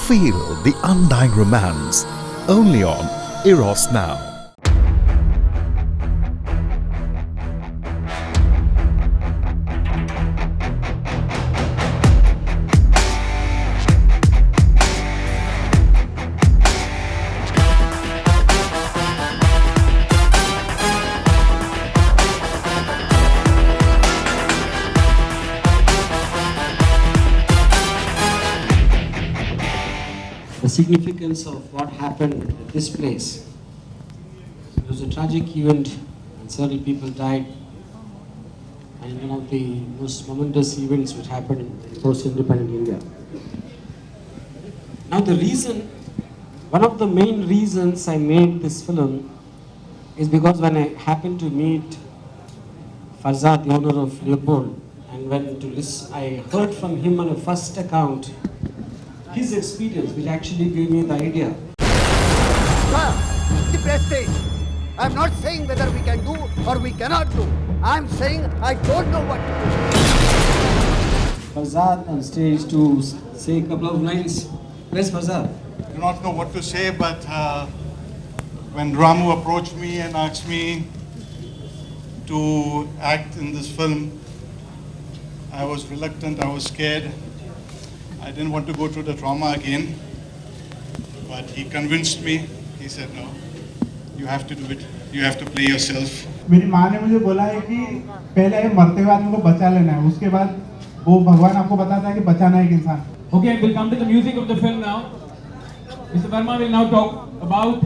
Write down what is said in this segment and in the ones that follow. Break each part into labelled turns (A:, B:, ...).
A: Feel the undying romance only on Eros Now.
B: The significance of what happened at this place. It was a tragic event and several people died, and one of the most momentous events which happened in post-independent India. Now one of the main reasons I made this film is because when I happened to meet Farzad, the owner of Leopold, and when to listen, I heard from him on a first account his experience, which actually gave me the idea.
C: Sir, the prestige. I'm not saying whether we can do or we cannot do. I'm saying I don't know what to do.
B: Farzad on stage to say a couple of lines. Where's Farzad?
D: I do not know what to say, but when Ramu approached me and asked me to act in this film, I was reluctant, I was scared. I didn't want to go through the trauma again, but he convinced me. He said, no, you have to do it. You have to play yourself.
E: मेरी माँ ने मुझे बोला है कि पहले मरते हुए आदमी को बचा लेना है, उसके बाद वो भगवान आपको बताता है कि बचाना है एक इंसान.
F: Okay, we'll come to the music of the film now. Mr. Verma will now talk about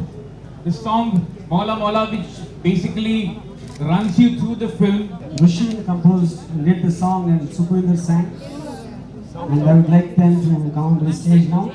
F: the song Maula Maula, which basically runs you through the film.
B: Rushin composed and did the song, and Sukhwinder sang. And I would like them to come on the stage now.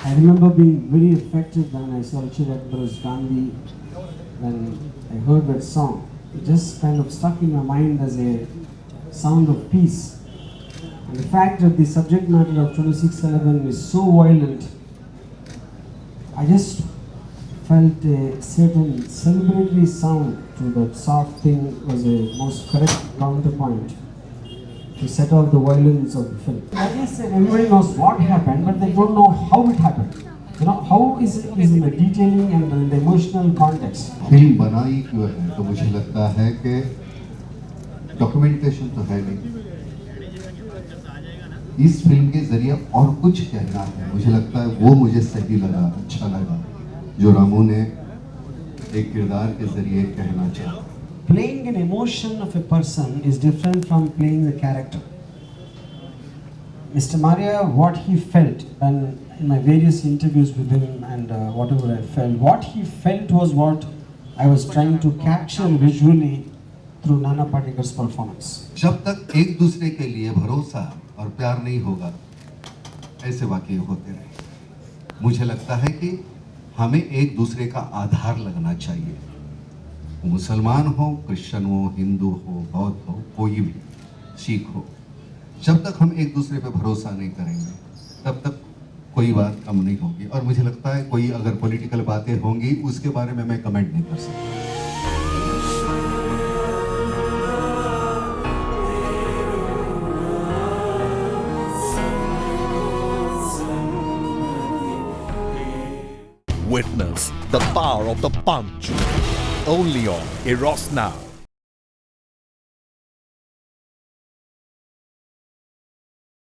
B: I remember being very affected when I saw Richard Attenborough's Gandhi, when I heard that song. It just kind of stuck in my mind as a sound of peace. And the fact that the subject matter of 2611 is so violent, I just felt a certain celebratory sound to that soft thing was a most correct counterpoint to set off the violence of the film. I guess everybody knows what happened, but they don't know how it happened. You know, how is in the detailing and in the emotional context.
G: Film बनाई क्यों है तो मुझे लगता है कि documentation तो है नहीं, इस फिल्म के जरिए और कुछ कहना है, मुझे लगता है वो मुझे सही लगा, अच्छा लगा, जो रामू ने एक किरदार के जरिए कहना चाहा।
B: Playing an emotion of a person is different from playing the character. Mr. Maria, what he felt, and in my various interviews with him and whatever I felt, what he felt was what I was trying to capture visually through Nana Patekar's performance.
G: जब तक एक दूसरे के लिए भरोसा और प्यार नहीं होगा, ऐसे वाकये होते रहे। मुझे लगता है कि हमें एक दूसरे का आधार लगना चाहिए, मुसलमान हो, क्रिश्चियन हो, हिंदू हो, बौद्ध हो, कोई भी, सिख हो, जब तक हम एक दूसरे पे भरोसा नहीं करेंगे तब तक कोई बात कम नहीं होगी। और मुझे लगता है कोई अगर पॉलिटिकल बातें होंगी उसके बारे में मैं कमेंट नहीं कर सकता।
A: Witness the power of the punch. Only on Eros Now.